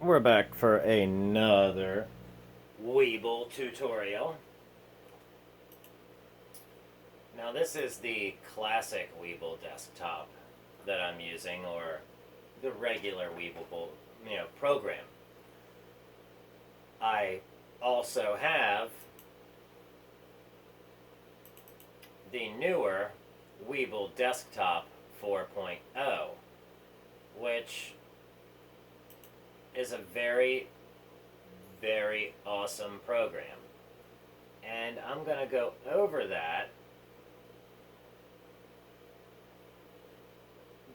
We're back for another webull tutorial. Now this is the classic webull desktop that I'm using, or the regular webull, program. I also have the newer webull desktop 4.0, which is a very, very awesome program. And I'm going to go over that,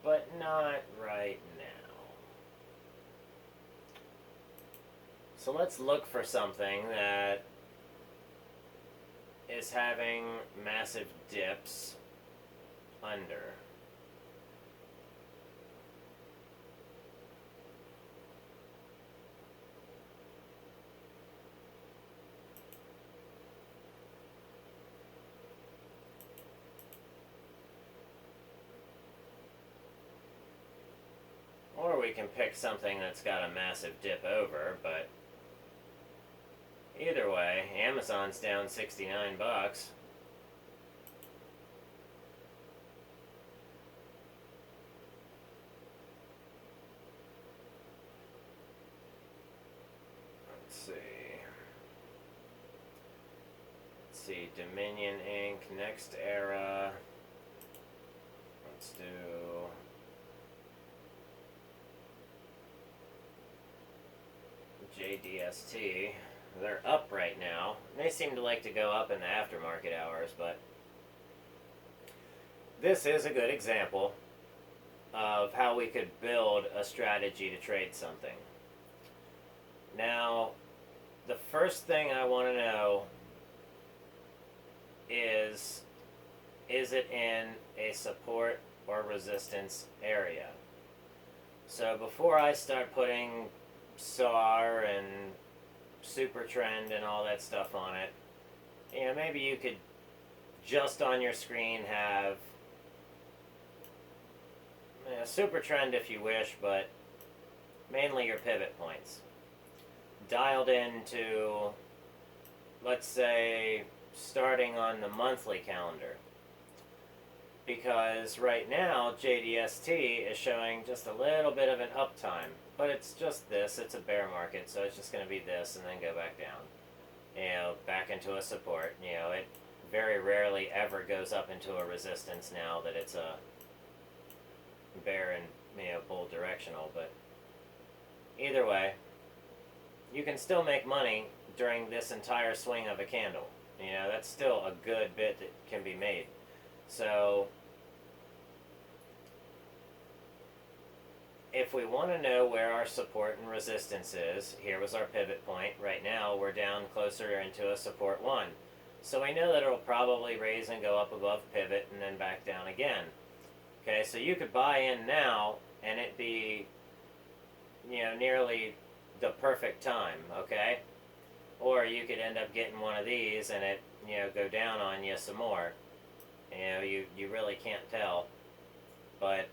but not right now. So let's look for something that is having massive dips under. Or we can pick something that's got a massive dip over, but either way, Amazon's down 69 bucks. Let's see, Dominion Inc., Next Era. Let's do JDST. They're up right now. They seem to like to go up in the aftermarket hours, but this is a good example of how we could build a strategy to trade something. Now, the first thing I want to know is it in a support or resistance area? So before I start putting SAR and super trend and all that stuff on it, maybe you could just on your screen have super trend if you wish, but mainly your pivot points dialed into, let's say, starting on the monthly calendar, because right now JDST is showing just a little bit of an uptime, but it's just this. It's a bear market, so it's just going to be this and then go back down, back into a support. It very rarely ever goes up into a resistance now that it's a bear and bull directional. But either way, you can still make money during this entire swing of a candle. That's still a good bit that can be made. So if we want to know where our support and resistance is, here was our pivot point. Right now we're down closer into a support 1. So we know that it'll probably raise and go up above pivot and then back down again. Okay, so you could buy in now and it be nearly the perfect time, okay? Or you could end up getting one of these and it go down on you some more. You really can't tell, but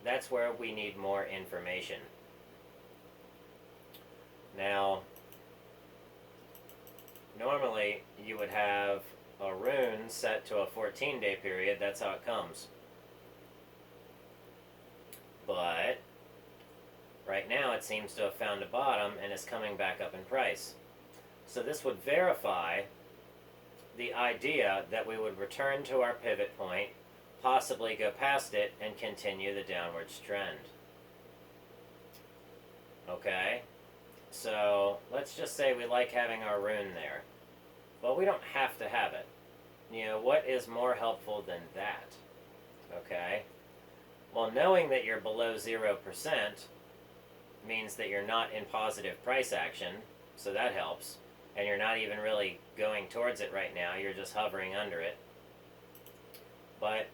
that's where we need more information. Now, normally you would have a rune set to a 14-day period. That's how it comes. But right now it seems to have found a bottom and is coming back up in price. So this would verify the idea that we would return to our pivot point, possibly go past it, and continue the downwards trend. Okay? So let's just say we like having our rune there. Well, we don't have to have it. What is more helpful than that? Okay? Well, knowing that you're below 0% means that you're not in positive price action, so that helps. And you're not even really going towards it right now, you're just hovering under it. But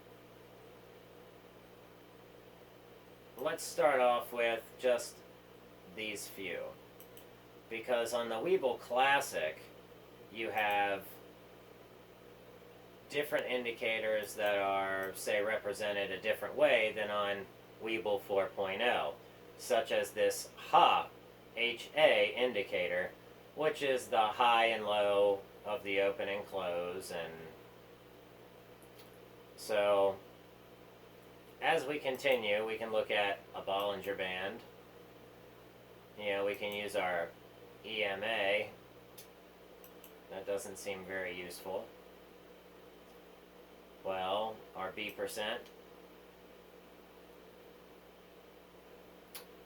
let's start off with just these few. Because on the webull Classic, you have different indicators that are, say, represented a different way than on webull 4.0, such as this Ha HA indicator, which is the high and low of the open and close. And so as we continue, we can look at a Bollinger Band. We can use our EMA. That doesn't seem very useful. Well, our B%.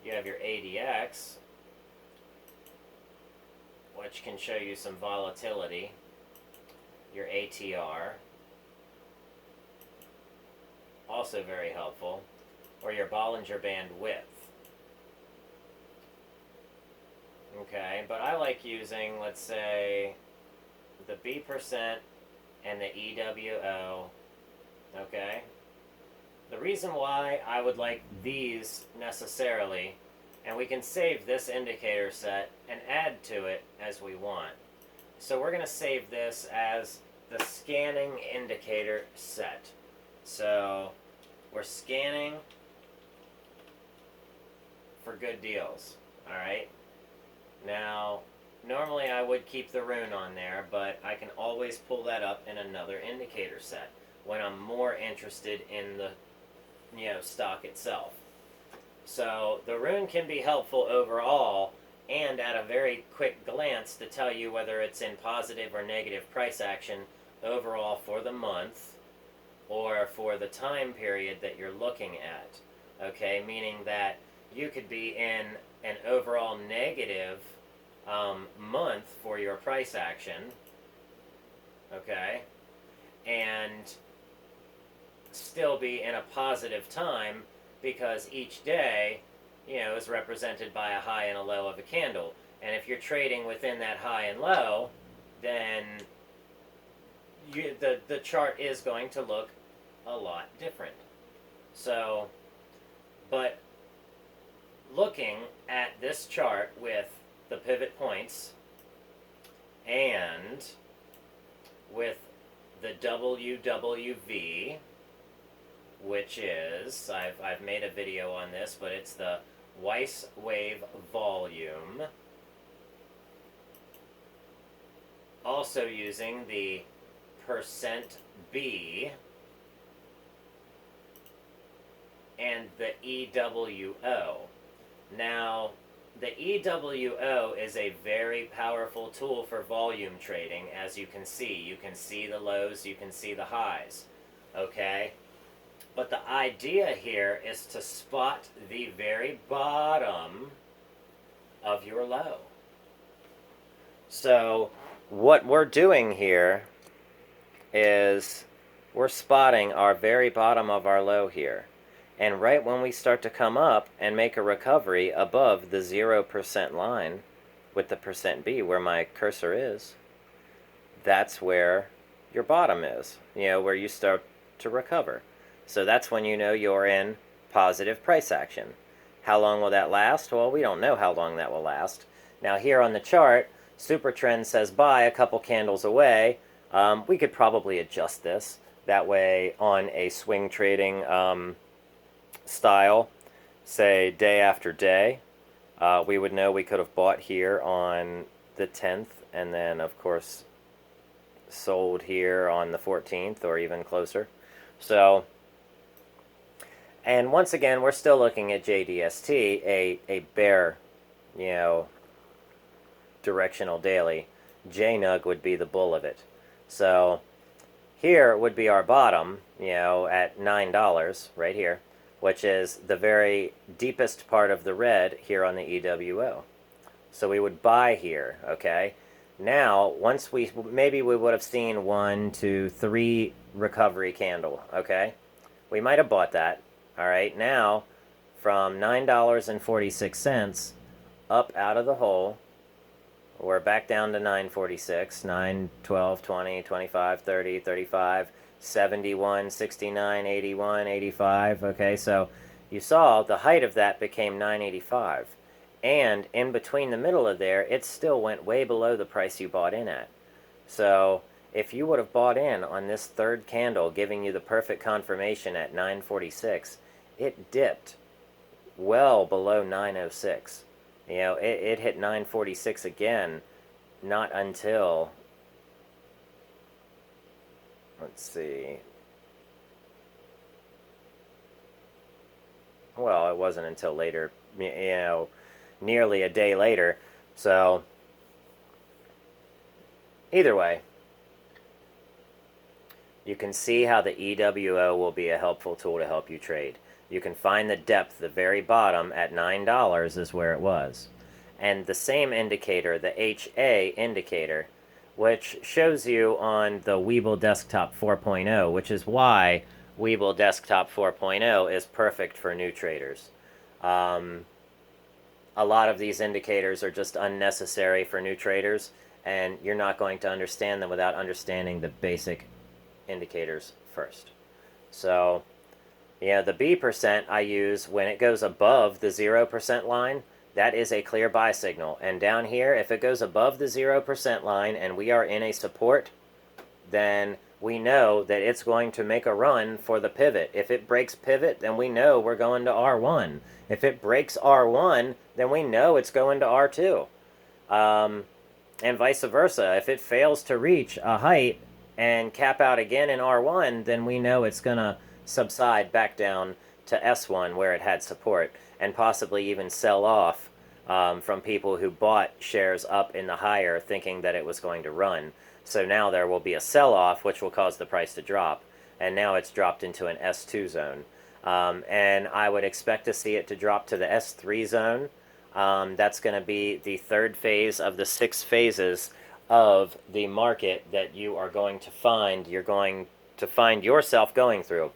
You have your ADX, which can show you some volatility. Your ATR, also very helpful. Or your Bollinger Band width. Okay, but I like using, let's say, the B% and the EWO. Okay? The reason why I would like these necessarily, and we can save this indicator set and add to it as we want. So we're going to save this as the scanning indicator set. So we're scanning for good deals. Alright? Now, normally I would keep the rune on there, but I can always pull that up in another indicator set when I'm more interested in the stock itself. So the rune can be helpful overall and at a very quick glance to tell you whether it's in positive or negative price action overall for the month or for the time period that you're looking at. Okay, meaning that you could be in an overall negative month for your price action, okay, and still be in a positive time because each day, is represented by a high and a low of a candle. And if you're trading within that high and low, then the chart is going to look a lot different. So, but looking at this chart with the pivot points and with the WWV, which is, I've made a video on this, but it's the Weiss wave volume. Also using the percent B and the EWO. Now, the EWO is a very powerful tool for volume trading, as you can see. You can see the lows, you can see the highs, okay? But the idea here is to spot the very bottom of your low. So what we're doing here is we're spotting our very bottom of our low here. And right when we start to come up and make a recovery above the 0% line with the percent B where my cursor is, that's where your bottom is, where you start to recover. So that's when you're in positive price action. How long will that last? Well, we don't know how long that will last. Now here on the chart, Super Trend says buy a couple candles away. We could probably adjust this. That way on a swing trading style, say day after day, we would know we could have bought here on the 10th and then of course sold here on the 14th or even closer. So, and once again, we're still looking at JDST, a bear, directional daily. JNUG would be the bull of it. So here would be our bottom, at $9 right here, which is the very deepest part of the red here on the EWO. So we would buy here, okay? Now, once maybe we would have seen 1, 2, 3 recovery candle, okay? We might have bought that, all right? Now, from $9.46 up out of the hole, we're back down to $9.46, 9, 12, 20, 25, 30, 35, 71, 69, 81, 85, okay? So you saw the height of that became $9.85. And in between the middle of there, it still went way below the price you bought in at. So if you would have bought in on this third candle, giving you the perfect confirmation at $9.46, it dipped well below $9.06. You know, it hit 946 again, not until, let's see, well, it wasn't until later, you know, nearly a day later. So, either way, you can see how the EWO will be a helpful tool to help you trade. You can find the depth, the very bottom at $9 is where it was. And the same indicator, the HA indicator, which shows you on the Webull Desktop 4.0, which is why Webull Desktop 4.0 is perfect for new traders. A lot of these indicators are just unnecessary for new traders, and you're not going to understand them without understanding the basic indicators first. So, yeah, the B percent I use when it goes above the 0% line. That is a clear buy signal. And down here, if it goes above the 0% line and we are in a support, then we know that it's going to make a run for the pivot. If it breaks pivot, then we know we're going to R1. If it breaks R1, then we know it's going to R2. And vice versa. If it fails to reach a height and cap out again in R1, then we know it's going to subside back down to S1 where it had support, and possibly even sell off from people who bought shares up in the higher thinking that it was going to run. So now there will be a sell-off, which will cause the price to drop, and now it's dropped into an S2 zone. And I would expect to see it to drop to the S3 zone. That's going to be the third phase of the 6 phases of the market that you are going to find, you're going to find yourself going through.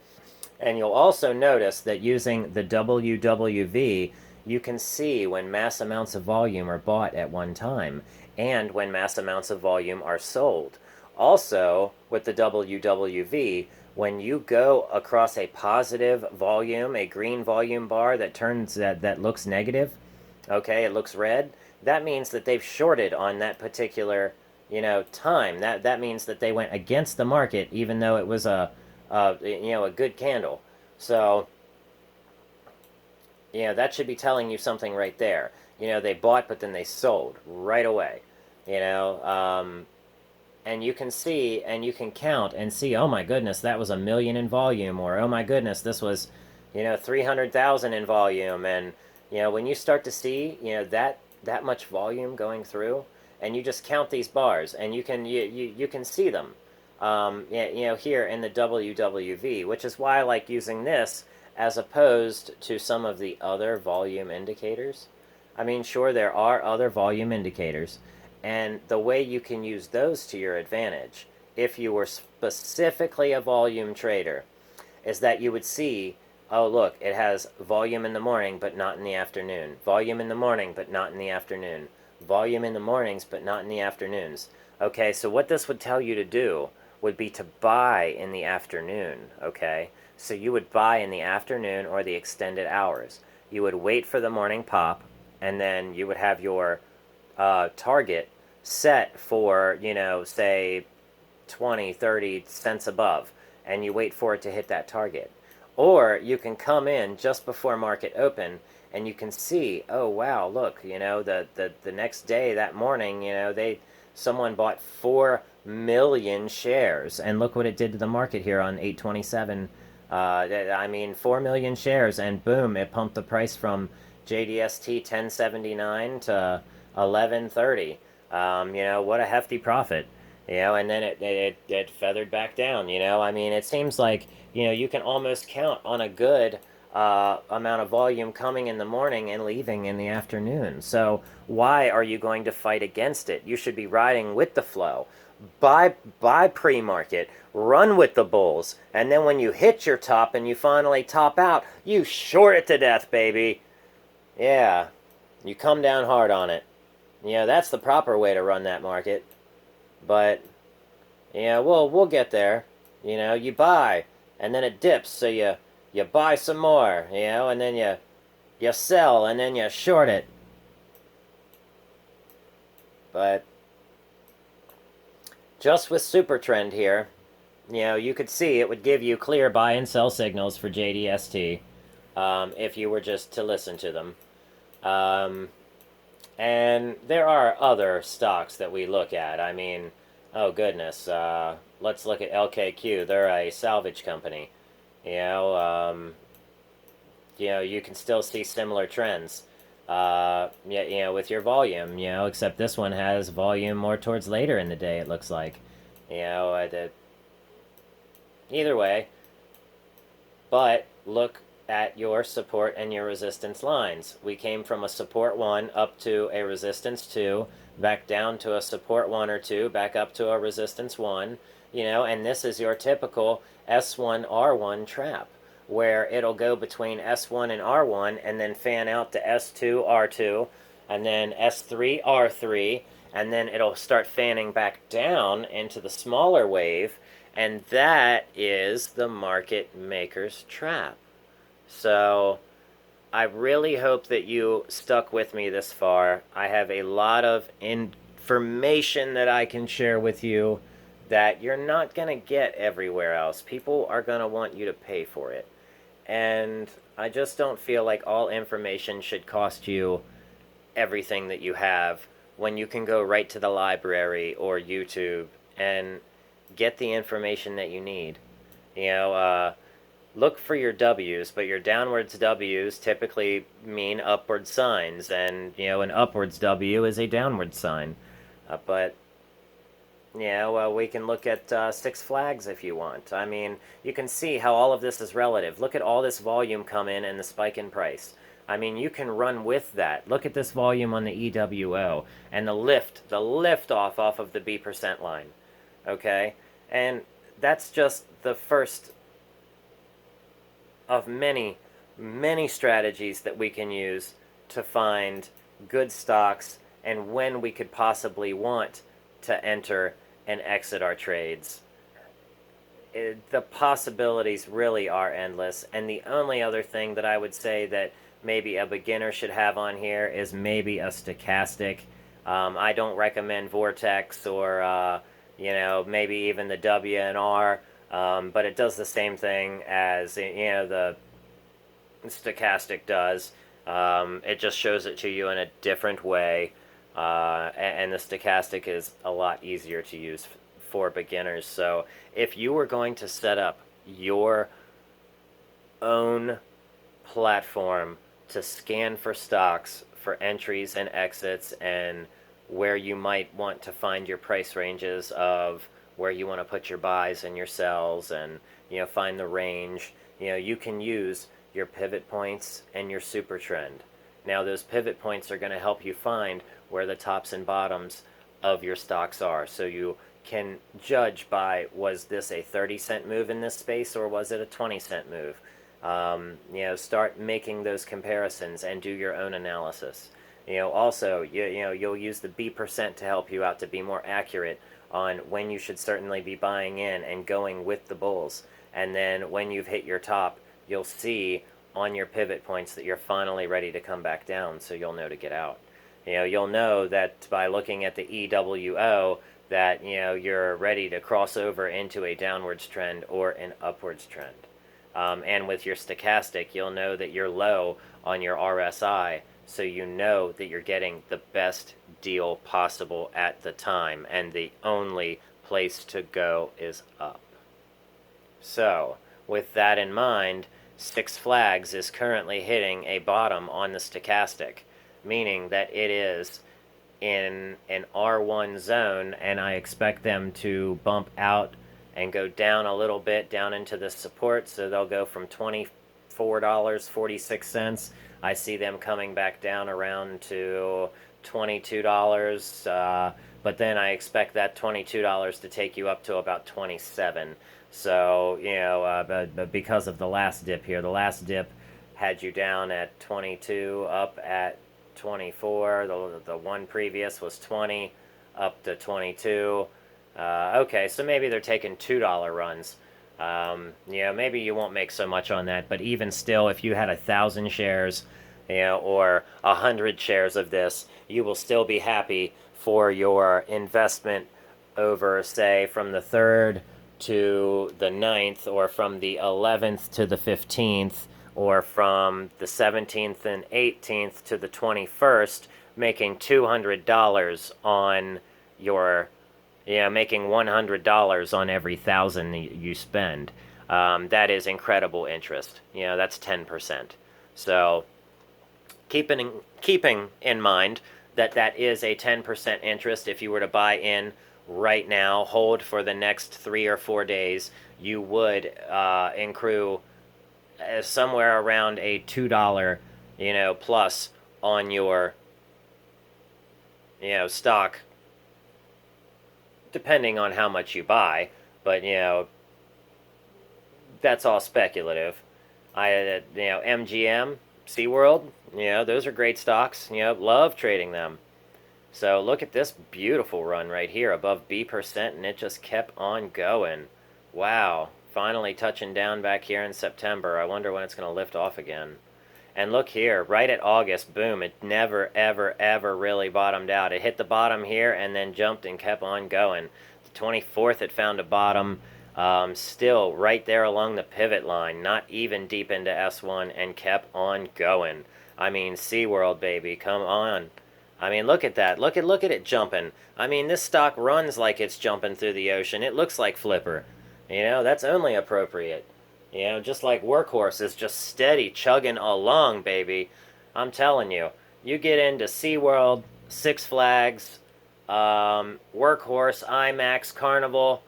And you'll also notice that using the WWV, you can see when mass amounts of volume are bought at one time and when mass amounts of volume are sold. Also, with the WWV, when you go across a positive volume, a green volume bar that looks negative, okay, it looks red, that means that they've shorted on that particular, time. That means that they went against the market, even though it was a good candle. So, that should be telling you something right there. They bought, but then they sold right away. And you can see and you can count and see, oh my goodness, that was 1 million in volume, or oh my goodness, this was, 300,000 in volume. And when you start to see, that much volume going through, and you just count these bars, and you can see them. Here in the WWV, which is why I like using this as opposed to some of the other volume indicators. I mean, sure, there are other volume indicators, and the way you can use those to your advantage, if you were specifically a volume trader, is that you would see, oh, look, it has volume in the morning, but not in the afternoon. Volume in the morning, but not in the afternoon. Volume in the mornings, but not in the afternoons. Okay, so what this would tell you to do would be to buy in the afternoon, okay? So you would buy in the afternoon or the extended hours. You would wait for the morning pop, and then you would have your target set for, say 20, 30 cents above, and you wait for it to hit that target. Or you can come in just before market open, and you can see, oh wow, look, the next day, that morning, someone bought 4 million shares, and look what it did to the market here on 827. 4 million shares, and boom, it pumped the price from JDST 1079 to 1130. What a hefty profit. And then it feathered back down. It seems like you can almost count on a good amount of volume coming in the morning and leaving in the afternoon. So why are you going to fight against it? You should be riding with the flow. Buy pre-market, run with the bulls, and then when you hit your top and you finally top out, you short it to death, baby. Yeah, you come down hard on it. That's the proper way to run that market. But we'll get there. You buy, and then it dips, so you buy some more, and then you sell, and then you short it. But just with super trend here, you could see it would give you clear buy and sell signals for JDST if you were just to listen to them. And there are other stocks that we look at. I mean, oh goodness, let's look at LKQ. They're a salvage company. You know, you can still see similar trends. Yeah, with your volume, except this one has volume more towards later in the day. It looks like, either way. But look at your support and your resistance lines. We came from a support 1 up to a resistance 2, back down to a support 1 or 2, back up to a resistance 1, and this is your typical S1 R1 trap, where it'll go between S1 and R1 and then fan out to S2 R2 and then S3 R3, and then it'll start fanning back down into the smaller wave, and that is the market maker's trap. So I really hope that you stuck with me this far. I have a lot of information that I can share with you that you're not going to get everywhere else. People are going to want you to pay for it. And I just don't feel like all information should cost you everything that you have when you can go right to the library or YouTube and get the information that you need. Look for your W's, but your downwards W's typically mean upward signs, and an upwards W is a downward sign. But we can look at Six Flags if you want. I mean, you can see how all of this is relative. Look at all this volume come in and the spike in price. I mean, you can run with that. Look at this volume on the EWO and the lift off of the B% line. Okay? And that's just the first of many, many strategies that we can use to find good stocks and when we could possibly want to enter and exit our trades. The possibilities really are endless, and the only other thing that I would say that maybe a beginner should have on here is maybe a stochastic. I don't recommend Vortex or maybe even the WNR, but it does the same thing as the stochastic does. It just shows it to you in a different way, and the stochastic is a lot easier to use for beginners. So if you were going to set up your own platform to scan for stocks for entries and exits, and where you might want to find your price ranges of where you want to put your buys and your sells, and find the range, you can use your pivot points and your super trend. Now those pivot points are going to help you find where the tops and bottoms of your stocks are, so you can judge by, was this a 30-cent move in this space or was it a 20-cent move? Start making those comparisons and do your own analysis. Also, you'll use the B% to help you out to be more accurate on when you should certainly be buying in and going with the bulls. And then when you've hit your top, you'll see on your pivot points that you're finally ready to come back down, so you'll know to get out. You'll know that by looking at the EWO that you're ready to cross over into a downwards trend or an upwards trend. And with your stochastic, you'll know that you're low on your RSI, so you know that you're getting the best deal possible at the time, and the only place to go is up. So, with that in mind, Six Flags is currently hitting a bottom on the stochastic, meaning that it is in an R1 zone, and I expect them to bump out and go down a little bit down into the support, so they'll go from $24.46. I see them coming back down around to $22, but then I expect that $22 to take you up to about 27. So but because of the last dip here, the last dip had you down at 22, up at 24. The one previous was 20, up to 22. Okay, so maybe they're taking $2 runs. Maybe you won't make so much on that, but even still, if you had 1,000 shares, or 100 shares of this, you will still be happy for your investment over, say, from the 3rd to the 9th, or from the 11th to the 15th, or from the 17th and 18th to the 21st, making $200 on your, making $100 on every 1,000 you spend. That is incredible interest. That's 10%. So keeping in mind that that is a 10% interest. If you were to buy in right now, hold for the next 3 or 4 days, you would accrue somewhere around a $2, plus on your, stock, depending on how much you buy. But that's all speculative. MGM, SeaWorld, those are great stocks. Love trading them. So look at this beautiful run right here above B%, and it just kept on going. Wow. Finally touching down back here in September. I wonder when it's going to lift off again. And look here, right at August, boom, it never, ever, ever really bottomed out. It hit the bottom here and then jumped and kept on going. The 24th, it found a bottom, still right there along the pivot line, not even deep into S1, and kept on going. I mean, SeaWorld, baby, come on. I mean, look at that. Look at it jumping. I mean, this stock runs like it's jumping through the ocean. It looks like Flipper. That's only appropriate. Just like Workhorse is just steady chugging along, baby. I'm telling you. You get into SeaWorld, Six Flags, Workhorse, IMAX, Carnival.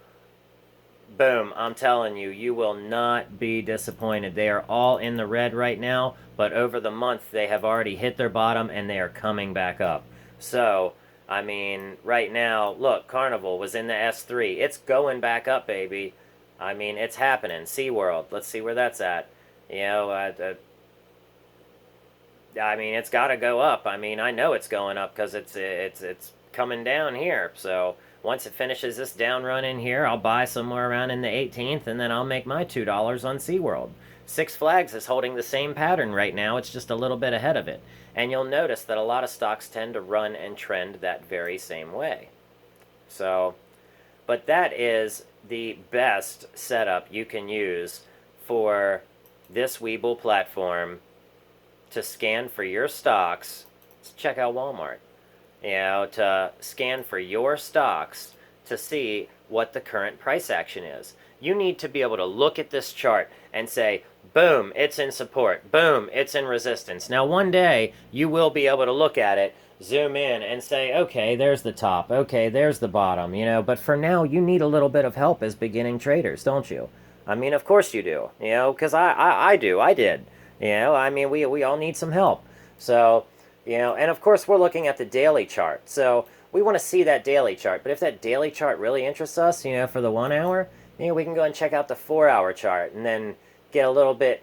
Boom, I'm telling you, you will not be disappointed. They are all in the red right now, but over the month they have already hit their bottom and they are coming back up. So, I mean, right now, look, Carnival was in the S3. It's going back up, baby. I mean, it's happening. SeaWorld, let's see where that's at. I mean, it's got to go up. I mean, I know it's going up because it's coming down here. So once it finishes this down run in here, I'll buy somewhere around in the 18th, and then I'll make my $2 on SeaWorld. Six Flags is holding the same pattern right now. It's just a little bit ahead of it. And you'll notice that a lot of stocks tend to run and trend that very same way. So, but that is the best setup you can use for this webull platform to scan for your stocks. Let's check out Walmart. To scan for your stocks to see what the current price action is. You need to be able to look at this chart and say, boom, it's in support. Boom, it's in resistance. Now, one day, you will be able to look at it, zoom in, and say, okay, there's the top. Okay, there's the bottom, But for now, you need a little bit of help as beginning traders, don't you? I mean, of course you do, because I do. I did. I mean, we all need some help. So, and of course, we're looking at the daily chart. So we want to see that daily chart. But if that daily chart really interests us, for the 1 hour, we can go and check out the 4-hour chart and then get a little bit,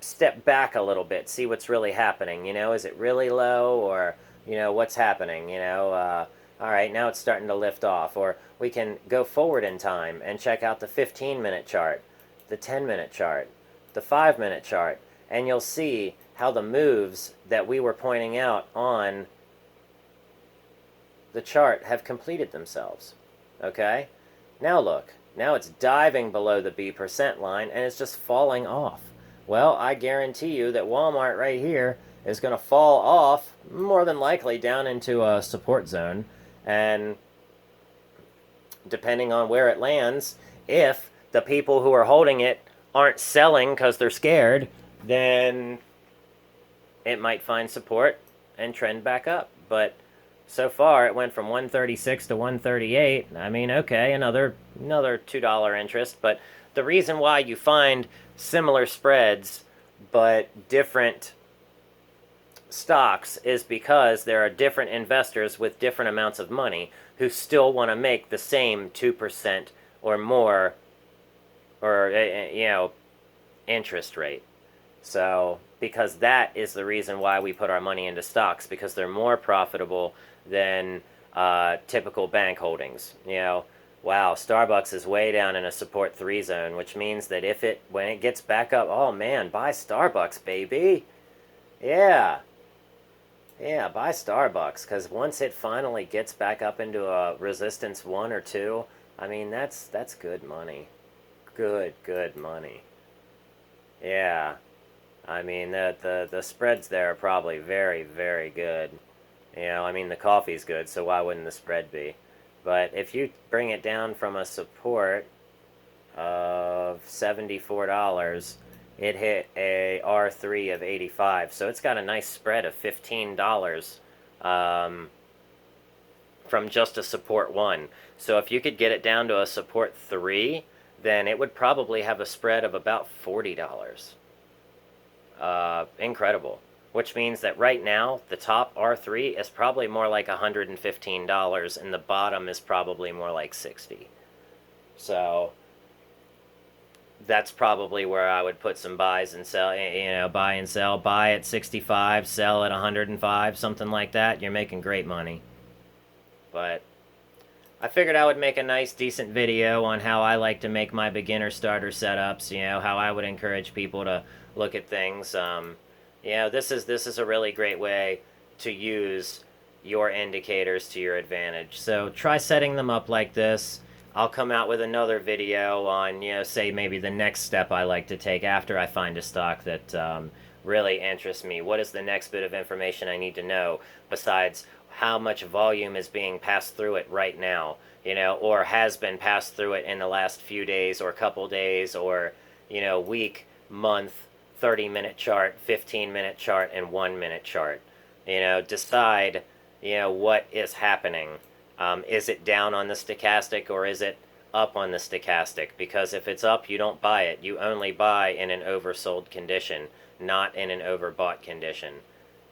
step back a little bit, see what's really happening. Is it really low, or, what's happening? All right, now it's starting to lift off. Or we can go forward in time and check out the 15-minute chart, the 10-minute chart, the 5-minute chart, and you'll see how the moves that we were pointing out on the chart have completed themselves. Okay? Now look. Now it's diving below the B% line and it's just falling off. Well, I guarantee you that Walmart right here is going to fall off, more than likely down into a support zone. And depending on where it lands, if the people who are holding it aren't selling because they're scared, then it might find support and trend back up. But so far, it went from 136 to 138. I mean, okay, another $2 interest. But the reason why you find similar spreads but different stocks is because there are different investors with different amounts of money who still want to make the same 2% or more, or interest rate. So, because that is the reason why we put our money into stocks, because they're more profitable than typical bank holdings. Wow, Starbucks is way down in a support 3 zone, which means that when it gets back up, oh man, buy Starbucks, baby. Yeah, buy Starbucks, because once it finally gets back up into a resistance 1 or 2, I mean, that's good money. Good money. Yeah. I mean, the spreads there are probably very, very good. You know, I mean, the coffee's good, so why wouldn't the spread be? But if you bring it down from a support of $74, it hit a R3 of 85. So it's got a nice spread of $15 from just a support 1. So if you could get it down to a support 3, then it would probably have a spread of about $40. Incredible. Which means that right now, the top R3 is probably more like $115, and the bottom is probably more like 60. So that's probably where I would put some buys and sell, buy and sell. Buy at 65, sell at 105, something like that. You're making great money. But I figured I would make a nice, decent video on how I like to make my beginner starter setups, how I would encourage people to look at things. This is a really great way to use your indicators to your advantage. So try setting them up like this. I'll come out with another video on, say maybe the next step I like to take after I find a stock that really interests me. What is the next bit of information I need to know besides how much volume is being passed through it right now, or has been passed through it in the last few days or couple days or, week, month, 30-minute chart, 15-minute chart, and 1-minute chart. Decide, what is happening. Is it down on the stochastic or is it up on the stochastic? Because if it's up, you don't buy it. You only buy in an oversold condition, not in an overbought condition.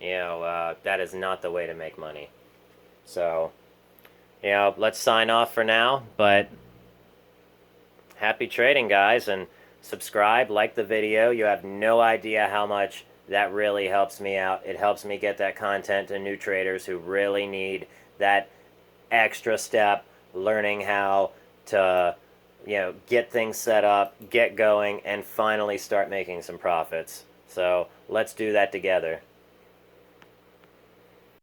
That is not the way to make money. So, let's sign off for now, but happy trading, guys, and subscribe, like the video. You have no idea how much that really helps me out. It helps me get that content to new traders who really need that extra step, learning how to, get things set up, get going, and finally start making some profits. So let's do that together.